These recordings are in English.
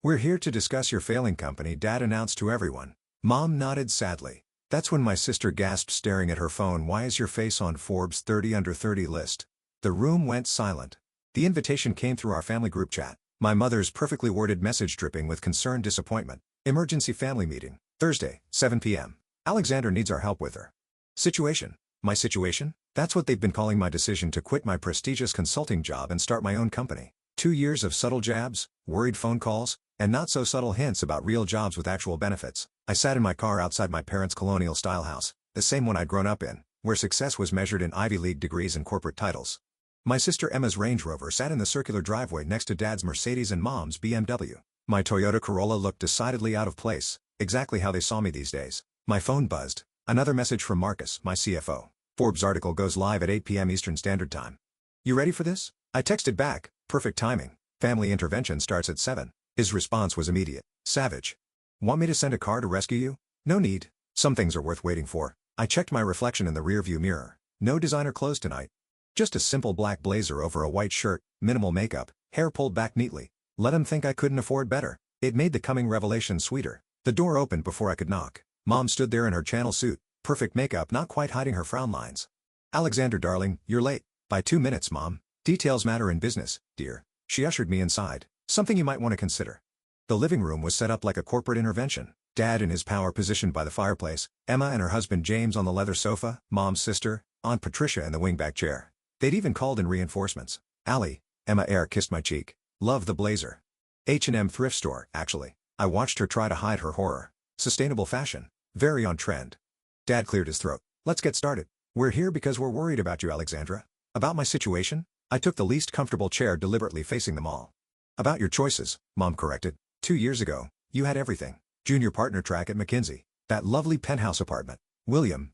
We're here to discuss your failing company, Dad announced to everyone. Mom nodded sadly. That's when my sister gasped, staring at her phone. Why is your face on Forbes 30 under 30 list? The room went silent. The invitation came through our family group chat. My mother's perfectly worded message dripping with concerned disappointment. Emergency family meeting. Thursday, 7 p.m. Alexandra needs our help with her situation. My situation? That's what they've been calling my decision to quit my prestigious consulting job and start my own company. 2 years of subtle jabs, worried phone calls, and not-so-subtle hints about real jobs with actual benefits. I sat in my car outside my parents' colonial-style house, the same one I'd grown up in, where success was measured in Ivy League degrees and corporate titles. My sister Emma's Range Rover sat in the circular driveway next to Dad's Mercedes and Mom's BMW. My Toyota Corolla looked decidedly out of place, exactly how they saw me these days. My phone buzzed. Another message from Marcus, my CFO. Forbes article goes live at 8 p.m. Eastern Standard Time. You ready for this? I texted back, perfect timing. Family intervention starts at 7. His response was immediate. Savage. Want me to send a car to rescue you? No need. Some things are worth waiting for. I checked my reflection in the rearview mirror. No designer clothes tonight. Just a simple black blazer over a white shirt, minimal makeup, hair pulled back neatly. Let him think I couldn't afford better. It made the coming revelation sweeter. The door opened before I could knock. Mom stood there in her channel suit, perfect makeup not quite hiding her frown lines. Alexander darling, you're late. By 2 minutes, Mom. Details matter in business, dear. She ushered me inside. Something you might want to consider. The living room was set up like a corporate intervention. Dad in his power position by the fireplace, Emma and her husband James on the leather sofa, Mom's sister, Aunt Patricia in the wingback chair. They'd even called in reinforcements. Allie, Emma air kissed my cheek. Love the blazer. H&M thrift store, actually. I watched her try to hide her horror. Sustainable fashion. Very on trend. Dad cleared his throat. Let's get started. We're here because we're worried about you, Alexandra. About my situation? I took the least comfortable chair, deliberately facing them all. About your choices, Mom corrected. 2 years ago, you had everything. Junior partner track at McKinsey. That lovely penthouse apartment. William,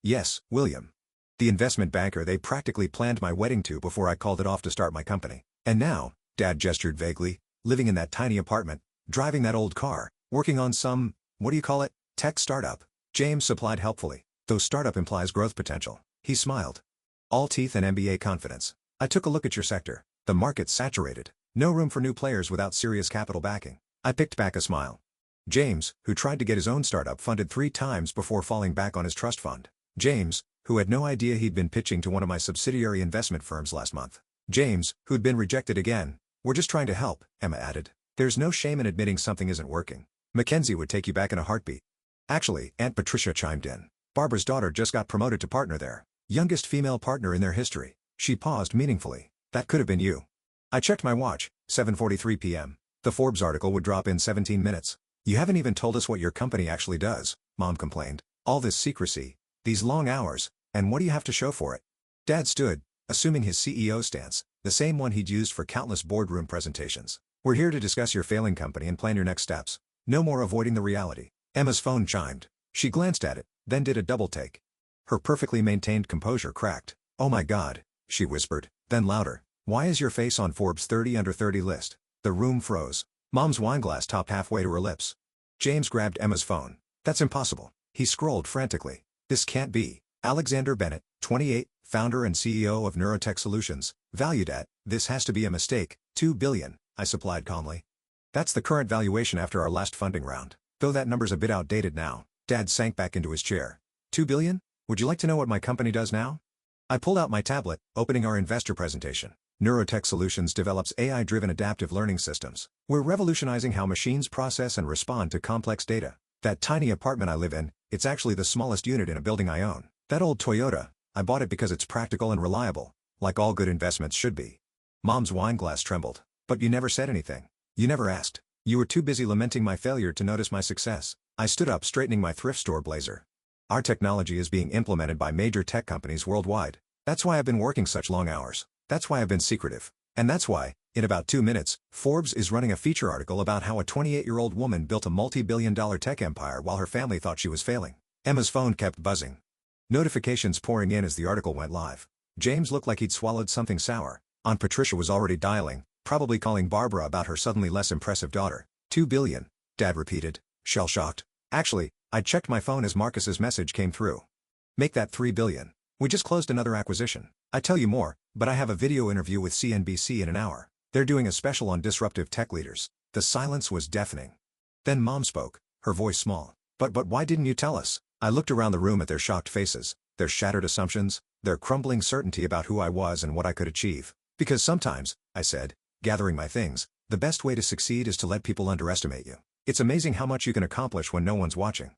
yes, William. The investment banker they practically planned my wedding to before I called it off to start my company. And now, Dad gestured vaguely, living in that tiny apartment, driving that old car, working on some, what do you call it, tech startup. James supplied helpfully. Though startup implies growth potential. He smiled. All teeth and MBA confidence. I took a look at your sector. The market's saturated. No room for new players without serious capital backing. I picked back a smile. James, who tried to get his own startup funded 3 times before falling back on his trust fund. James, who had no idea he'd been pitching to one of my subsidiary investment firms last month. James, who'd been rejected again. We're just trying to help, Emma added. There's no shame in admitting something isn't working. Mackenzie would take you back in a heartbeat. Actually, Aunt Patricia chimed in. Barbara's daughter just got promoted to partner there. Youngest female partner in their history. She paused meaningfully. That could have been you. I checked my watch, 7:43 p.m. The Forbes article would drop in 17 minutes. You haven't even told us what your company actually does, Mom complained. All this secrecy, these long hours, and what do you have to show for it? Dad stood, assuming his CEO stance, the same one he'd used for countless boardroom presentations. We're here to discuss your failing company and plan your next steps. No more avoiding the reality. Emma's phone chimed. She glanced at it, then did a double take. Her perfectly maintained composure cracked. Oh my God, she whispered, then louder. Why is your face on Forbes 30 under 30 list? The room froze. Mom's wineglass topped halfway to her lips. James grabbed Emma's phone. That's impossible. He scrolled frantically. This can't be. Alexander Bennett, 28, founder and CEO of Neurotech Solutions, valued at, this has to be a mistake, $2 billion, I supplied calmly. That's the current valuation after our last funding round. Though that number's a bit outdated now. Dad sank back into his chair. $2 billion? Would you like to know what my company does now? I pulled out my tablet, opening our investor presentation. Neurotech Solutions develops AI-driven adaptive learning systems. We're revolutionizing how machines process and respond to complex data. That tiny apartment I live in, it's actually the smallest unit in a building I own. That old Toyota, I bought it because it's practical and reliable, like all good investments should be. Mom's wineglass trembled. But you never said anything. You never asked. You were too busy lamenting my failure to notice my success. I stood up, straightening my thrift store blazer. Our technology is being implemented by major tech companies worldwide. That's why I've been working such long hours. That's why I've been secretive. And that's why, in about 2 minutes, Forbes is running a feature article about how a 28-year-old woman built a multi-billion-dollar tech empire while her family thought she was failing. Emma's phone kept buzzing. Notifications pouring in as the article went live. James looked like he'd swallowed something sour. Aunt Patricia was already dialing, probably calling Barbara about her suddenly less impressive daughter. $2 billion, Dad repeated, shell-shocked. Actually, I checked my phone as Marcus's message came through. Make that $3 billion. We just closed another acquisition. I tell you more, but I have a video interview with CNBC in an hour. They're doing a special on disruptive tech leaders. The silence was deafening. Then Mom spoke, her voice small. But why didn't you tell us? I looked around the room at their shocked faces, their shattered assumptions, their crumbling certainty about who I was and what I could achieve. Because sometimes, I said, gathering my things, the best way to succeed is to let people underestimate you. It's amazing how much you can accomplish when no one's watching.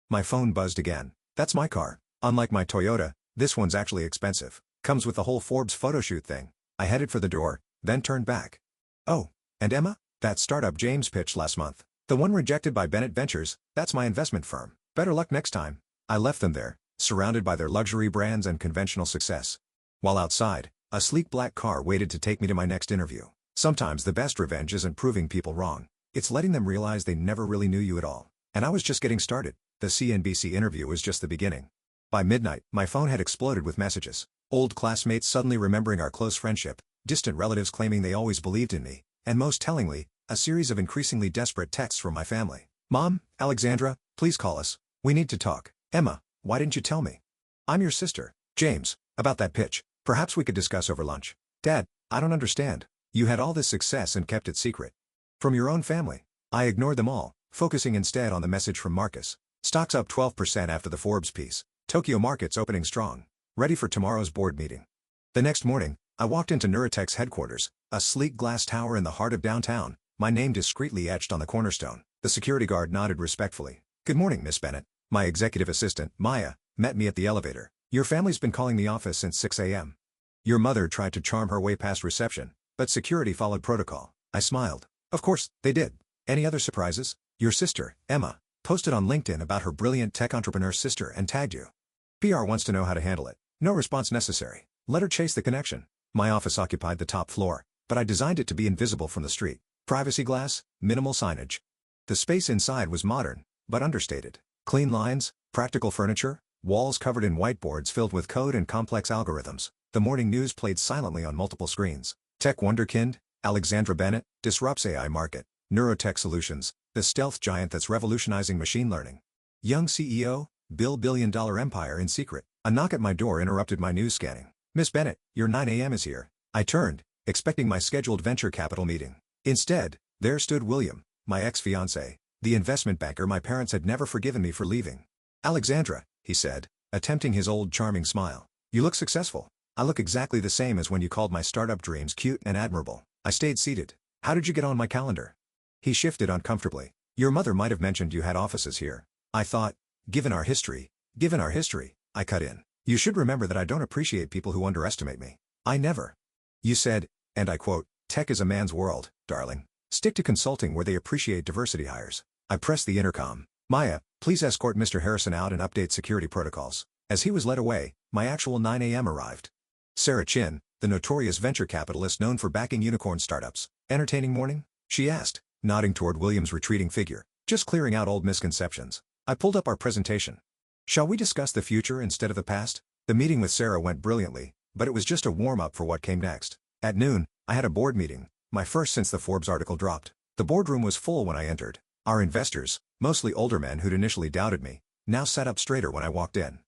My phone buzzed again. That's my car. Unlike my Toyota, this one's actually expensive. Comes with the whole Forbes photoshoot thing. I headed for the door, then turned back. Oh, and Emma? That startup James pitched last month. The one rejected by Bennett Ventures, that's my investment firm. Better luck next time. I left them there, surrounded by their luxury brands and conventional success. While outside, a sleek black car waited to take me to my next interview. Sometimes the best revenge isn't proving people wrong. It's letting them realize they never really knew you at all. And I was just getting started. The CNBC interview was just the beginning. By midnight, my phone had exploded with messages. Old classmates suddenly remembering our close friendship, distant relatives claiming they always believed in me, and most tellingly, a series of increasingly desperate texts from my family. Mom, Alexandra, please call us. We need to talk. Emma, why didn't you tell me? I'm your sister. James, about that pitch. Perhaps we could discuss over lunch. Dad, I don't understand. You had all this success and kept it secret. From your own family. I ignored them all, focusing instead on the message from Marcus. Stocks up 12% after the Forbes piece. Tokyo markets opening strong. Ready for tomorrow's board meeting. The next morning, I walked into Neurotech's headquarters, a sleek glass tower in the heart of downtown, my name discreetly etched on the cornerstone. The security guard nodded respectfully. Good morning, Miss Bennett. My executive assistant, Maya, met me at the elevator. Your family's been calling the office since 6 a.m. Your mother tried to charm her way past reception, but security followed protocol. I smiled. Of course, they did. Any other surprises? Your sister, Emma, posted on LinkedIn about her brilliant tech entrepreneur sister and tagged you. PR wants to know how to handle it. No response necessary. Let her chase the connection. My office occupied the top floor, but I designed it to be invisible from the street. Privacy glass, minimal signage. The space inside was modern, but understated. Clean lines, practical furniture, walls covered in whiteboards filled with code and complex algorithms. The morning news played silently on multiple screens. Tech wonderkind, Alexandra Bennett, disrupts AI market. Neurotech Solutions, the stealth giant that's revolutionizing machine learning. Young CEO, billion-dollar empire in secret. A knock at my door interrupted my news scanning. Miss Bennett, your 9 a.m. is here. I turned, expecting my scheduled venture capital meeting. Instead, there stood William, my ex-fiancé, the investment banker my parents had never forgiven me for leaving. Alexandra, he said, attempting his old charming smile. You look successful. I look exactly the same as when you called my startup dreams cute and admirable. I stayed seated. How did you get on my calendar? He shifted uncomfortably. Your mother might have mentioned you had offices here. I thought, given our history, I cut in. You should remember that I don't appreciate people who underestimate me. I never. You said, and I quote, tech is a man's world, darling. Stick to consulting where they appreciate diversity hires. I pressed the intercom. Maya, please escort Mr. Harrison out and update security protocols. As he was led away, my actual 9 a.m. arrived. Sarah Chin, the notorious venture capitalist known for backing unicorn startups. Entertaining morning? She asked, nodding toward William's retreating figure. Just clearing out old misconceptions. I pulled up our presentation. Shall we discuss the future instead of the past? The meeting with Sarah went brilliantly, but it was just a warm-up for what came next. At noon, I had a board meeting, my first since the Forbes article dropped. The boardroom was full when I entered. Our investors, mostly older men who'd initially doubted me, now sat up straighter when I walked in.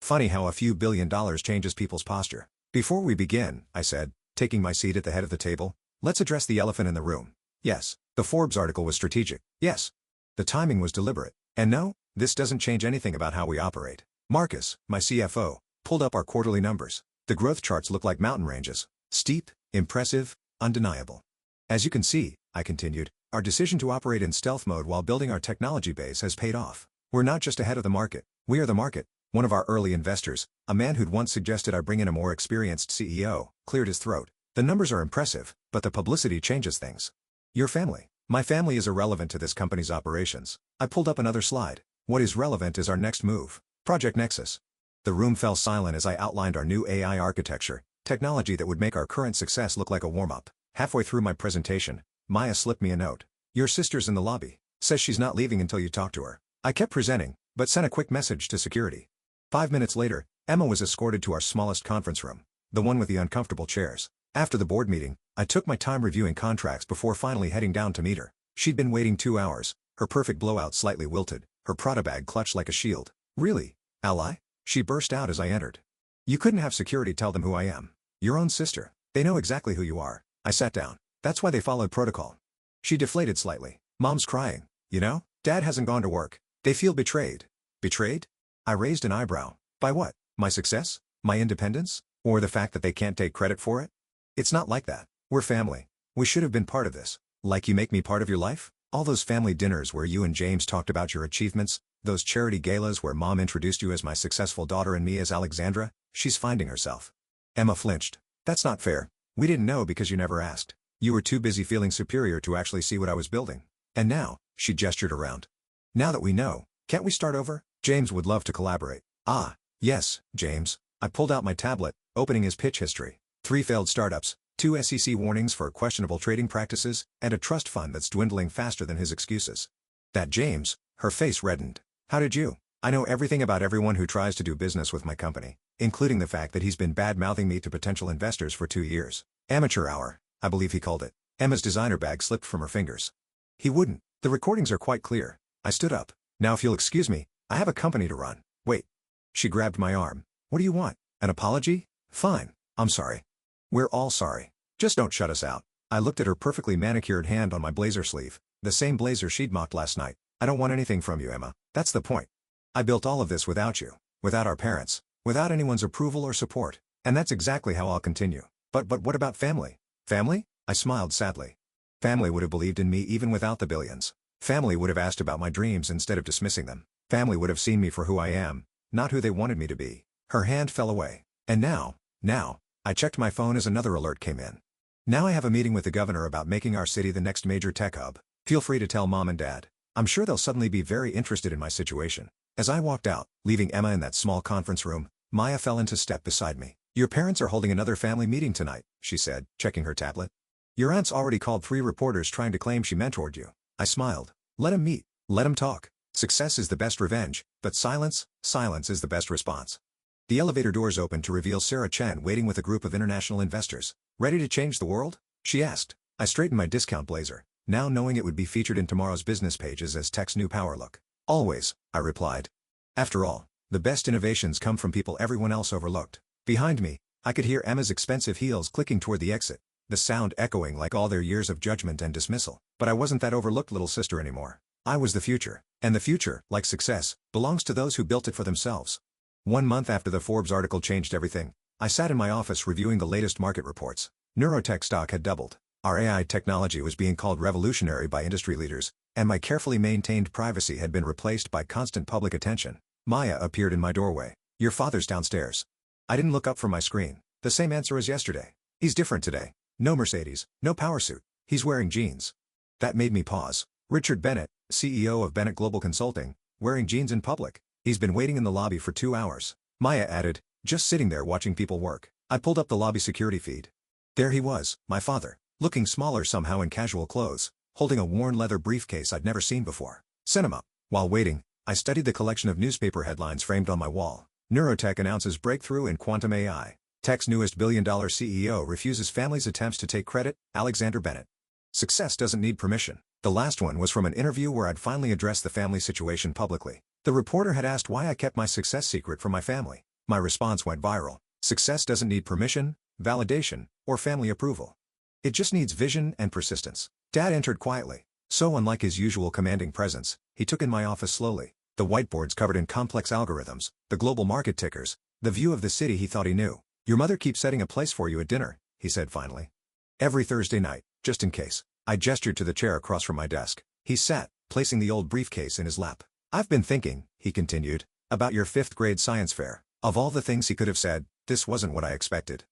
Funny how a few $1 billion changes people's posture. Before we begin, I said, taking my seat at the head of the table, let's address the elephant in the room. Yes, the Forbes article was strategic. Yes, the timing was deliberate. And no, this doesn't change anything about how we operate. Marcus, my CFO, pulled up our quarterly numbers. The growth charts look like mountain ranges. Steep, impressive, undeniable. As you can see, I continued, our decision to operate in stealth mode while building our technology base has paid off. We're not just ahead of the market, we are the market. One of our early investors, a man who'd once suggested I bring in a more experienced CEO, cleared his throat. The numbers are impressive, but the publicity changes things. Your family. My family is irrelevant to this company's operations. I pulled up another slide. What is relevant is our next move. Project Nexus. The room fell silent as I outlined our new AI architecture, technology that would make our current success look like a warm-up. Halfway through my presentation, Maya slipped me a note. Your sister's in the lobby. Says she's not leaving until you talk to her. I kept presenting, but sent a quick message to security. 5 minutes later, Emma was escorted to our smallest conference room, the one with the uncomfortable chairs. After the board meeting, I took my time reviewing contracts before finally heading down to meet her. She'd been waiting 2 hours, her perfect blowout slightly wilted, her Prada bag clutched like a shield. Really, ally? She burst out as I entered. You couldn't have security tell them who I am. Your own sister. They know exactly who you are. I sat down. That's why they followed protocol. She deflated slightly. Mom's crying. You know, Dad hasn't gone to work. They feel betrayed. Betrayed? I raised an eyebrow. By what? My success? My independence? Or the fact that they can't take credit for it? It's not like that. We're family. We should have been part of this. Like you make me part of your life? All those family dinners where you and James talked about your achievements, those charity galas where Mom introduced you as my successful daughter and me as Alexandra, she's finding herself. Emma flinched. That's not fair. We didn't know because you never asked. You were too busy feeling superior to actually see what I was building. And now, she gestured around. Now that we know, can't we start over? James would love to collaborate. Ah, yes, James. I pulled out my tablet, opening his pitch history. 3 failed startups, 2 SEC warnings for questionable trading practices, and a trust fund that's dwindling faster than his excuses. That James, her face reddened. How did you? I know everything about everyone who tries to do business with my company, including the fact that he's been bad-mouthing me to potential investors for 2 years. Amateur hour, I believe he called it. Emma's designer bag slipped from her fingers. He wouldn't. The recordings are quite clear. I stood up. Now if you'll excuse me, I have a company to run. Wait. She grabbed my arm. What do you want? An apology? Fine. I'm sorry. We're all sorry. Just don't shut us out. I looked at her perfectly manicured hand on my blazer sleeve, the same blazer she'd mocked last night. I don't want anything from you, Emma. That's the point. I built all of this without you, without our parents, without anyone's approval or support, and that's exactly how I'll continue. But what about family? Family? I smiled sadly. Family would have believed in me even without the billions. Family would have asked about my dreams instead of dismissing them. Family would have seen me for who I am, not who they wanted me to be. Her hand fell away. And now, I checked my phone as another alert came in. Now I have a meeting with the governor about making our city the next major tech hub. Feel free to tell Mom and Dad. I'm sure they'll suddenly be very interested in my situation. As I walked out, leaving Emma in that small conference room, Maya fell into step beside me. Your parents are holding another family meeting tonight, she said, checking her tablet. Your aunt's already called 3 reporters trying to claim she mentored you. I smiled. Let 'em meet. Let 'em talk. Success is the best revenge, but silence is the best response. The elevator doors opened to reveal Sarah Chen waiting with a group of international investors. Ready to change the world? She asked. I straightened my discount blazer, now knowing it would be featured in tomorrow's business pages as tech's new power look. Always, I replied. After all, the best innovations come from people everyone else overlooked. Behind me, I could hear Emma's expensive heels clicking toward the exit, the sound echoing like all their years of judgment and dismissal. But I wasn't that overlooked little sister anymore. I was the future, and the future, like success, belongs to those who built it for themselves. 1 month after the Forbes article changed everything, I sat in my office reviewing the latest market reports. Neurotech stock had doubled. Our AI technology was being called revolutionary by industry leaders, and my carefully maintained privacy had been replaced by constant public attention. Maya appeared in my doorway. Your father's downstairs. I didn't look up from my screen. The same answer as yesterday. He's different today. No Mercedes, no power suit. He's wearing jeans. That made me pause. Richard Bennett, CEO of Bennett Global Consulting, wearing jeans in public. He's been waiting in the lobby for 2 hours. Maya added, just sitting there watching people work. I pulled up the lobby security feed. There he was, my father, looking smaller somehow in casual clothes, holding a worn leather briefcase I'd never seen before. Sent him up. While waiting, I studied the collection of newspaper headlines framed on my wall. Neurotech announces breakthrough in quantum AI. Tech's newest billion-dollar CEO refuses family's attempts to take credit, Alexander Bennett. Success doesn't need permission. The last one was from an interview where I'd finally addressed the family situation publicly. The reporter had asked why I kept my success secret from my family. My response went viral. Success doesn't need permission, validation, or family approval. It just needs vision and persistence. Dad entered quietly. So unlike his usual commanding presence, he took in my office slowly. The whiteboards covered in complex algorithms, the global market tickers, the view of the city he thought he knew. Your mother keeps setting a place for you at dinner, he said finally. Every Thursday night, just in case. I gestured to the chair across from my desk. He sat, placing the old briefcase in his lap. I've been thinking, he continued, about your 5th grade science fair. Of all the things he could have said, this wasn't what I expected.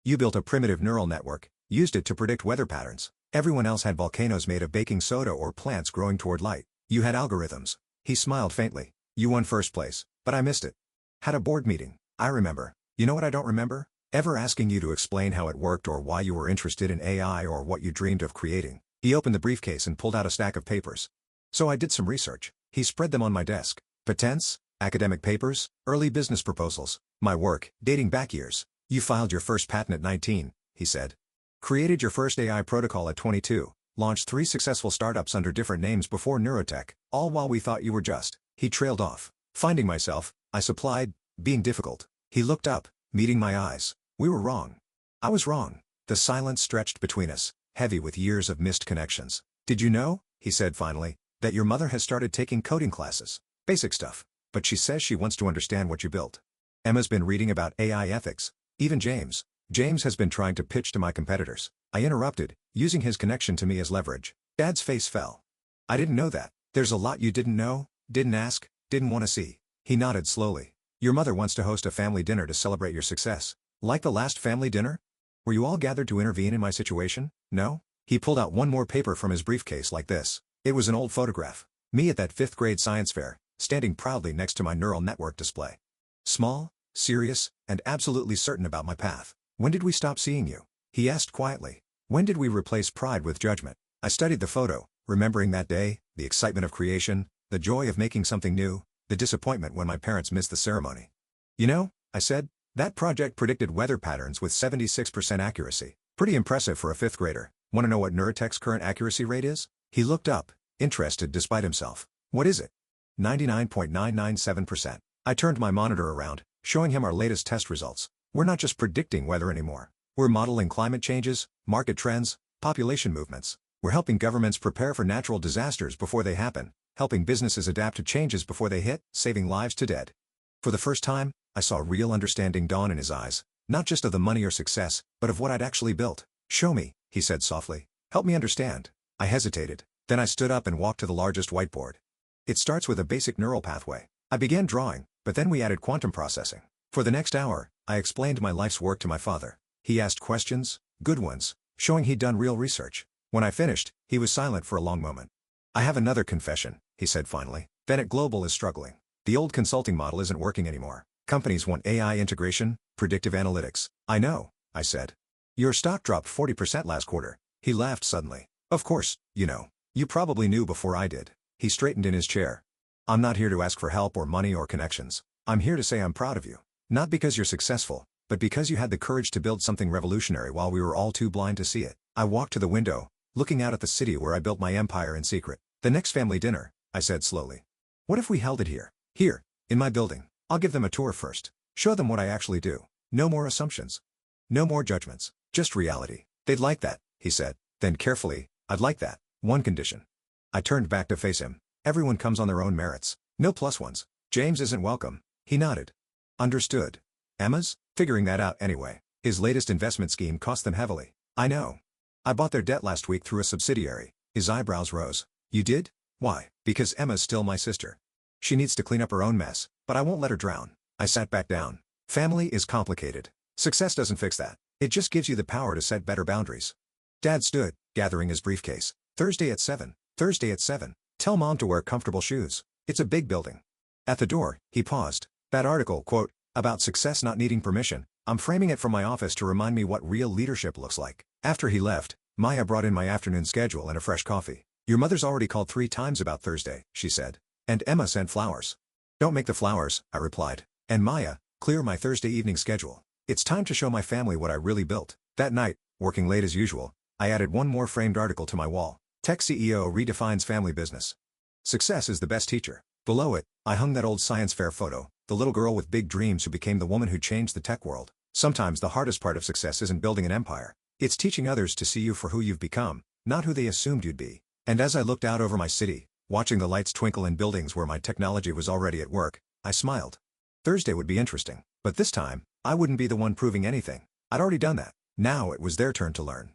You built a primitive neural network, used it to predict weather patterns. Everyone else had volcanoes made of baking soda or plants growing toward light. You had algorithms. He smiled faintly. You won first place, but I missed it. Had a board meeting. I remember. You know what I don't remember? Ever asking you to explain how it worked or why you were interested in AI or what you dreamed of creating. He opened the briefcase and pulled out a stack of papers. So I did some research. He spread them on my desk. Patents, academic papers, early business proposals. My work, dating back years. You filed your first patent at 19, he said. Created your first AI protocol at 22. Launched 3 successful startups under different names before Neurotech, all while we thought you were just. He trailed off. Finding myself, I supplied, being difficult. He looked up, meeting my eyes. We were wrong. I was wrong. The silence stretched between us, heavy with years of missed connections. Did you know, he said finally, that your mother has started taking coding classes? Basic stuff. But she says she wants to understand what you built. Emma's been reading about AI ethics. Even James. James has been trying to pitch to my competitors. I interrupted, using his connection to me as leverage. Dad's face fell. I didn't know that. There's a lot you didn't know, didn't ask, didn't want to see. He nodded slowly. Your mother wants to host a family dinner to celebrate your success. Like the last family dinner? Were you all gathered to intervene in my situation? No? He pulled out one more paper from his briefcase like this. It was an old photograph. Me at that 5th grade science fair, standing proudly next to my neural network display. Small, serious, and absolutely certain about my path. When did we stop seeing you? He asked quietly. When did we replace pride with judgment? I studied the photo, remembering that day, the excitement of creation, the joy of making something new, the disappointment when my parents missed the ceremony. You know, I said, that project predicted weather patterns with 76% accuracy. Pretty impressive for a 5th grader. Want to know what Neurotech's current accuracy rate is? He looked up, interested despite himself. What is it? 99.997%. I turned my monitor around, showing him our latest test results. We're not just predicting weather anymore. We're modeling climate changes, market trends, population movements. We're helping governments prepare for natural disasters before they happen, helping businesses adapt to changes before they hit, saving lives to dead. For the first time, I saw real understanding dawn in his eyes, not just of the money or success, but of what I'd actually built. Show me, he said softly. Help me understand. I hesitated. Then I stood up and walked to the largest whiteboard. It starts with a basic neural pathway. I began drawing, but then we added quantum processing. For the next hour, I explained my life's work to my father. He asked questions, good ones, showing he'd done real research. When I finished, he was silent for a long moment. I have another confession, he said finally. Bennett Global is struggling. The old consulting model isn't working anymore. Companies want AI integration, predictive analytics. I know, I said. Your stock dropped 40% last quarter. He laughed suddenly. Of course, you know. You probably knew before I did. He straightened in his chair. I'm not here to ask for help or money or connections. I'm here to say I'm proud of you. Not because you're successful, but because you had the courage to build something revolutionary while we were all too blind to see it. I walked to the window, looking out at the city where I built my empire in secret. The next family dinner, I said slowly. What if we held it here? Here, in my building. I'll give them a tour first. Show them what I actually do. No more assumptions. No more judgments. Just reality. They'd like that, he said. Then carefully, I'd like that. One condition. I turned back to face him. Everyone comes on their own merits. No plus ones. James isn't welcome. He nodded. Understood. Emma's? Figuring that out anyway. His latest investment scheme cost them heavily. I know. I bought their debt last week through a subsidiary. His eyebrows rose. You did? Why? Because Emma's still my sister. She needs to clean up her own mess, but I won't let her drown. I sat back down. Family is complicated. Success doesn't fix that. It just gives you the power to set better boundaries. Dad stood, gathering his briefcase. Thursday at 7. Thursday at 7. Tell Mom to wear comfortable shoes. It's a big building. At the door, he paused. That article, quote, about success not needing permission, I'm framing it from my office to remind me what real leadership looks like. After he left, Maya brought in my afternoon schedule and a fresh coffee. Your mother's already called 3 times about Thursday, she said. And Emma sent flowers. Don't make the flowers, I replied. And Maya, clear my Thursday evening schedule. It's time to show my family what I really built. That night, working late as usual, I added one more framed article to my wall. Tech CEO redefines family business. Success is the best teacher. Below it, I hung that old science fair photo, the little girl with big dreams who became the woman who changed the tech world. Sometimes the hardest part of success isn't building an empire. It's teaching others to see you for who you've become, not who they assumed you'd be. And as I looked out over my city, watching the lights twinkle in buildings where my technology was already at work, I smiled. Thursday would be interesting, but this time, I wouldn't be the one proving anything. I'd already done that. Now it was their turn to learn.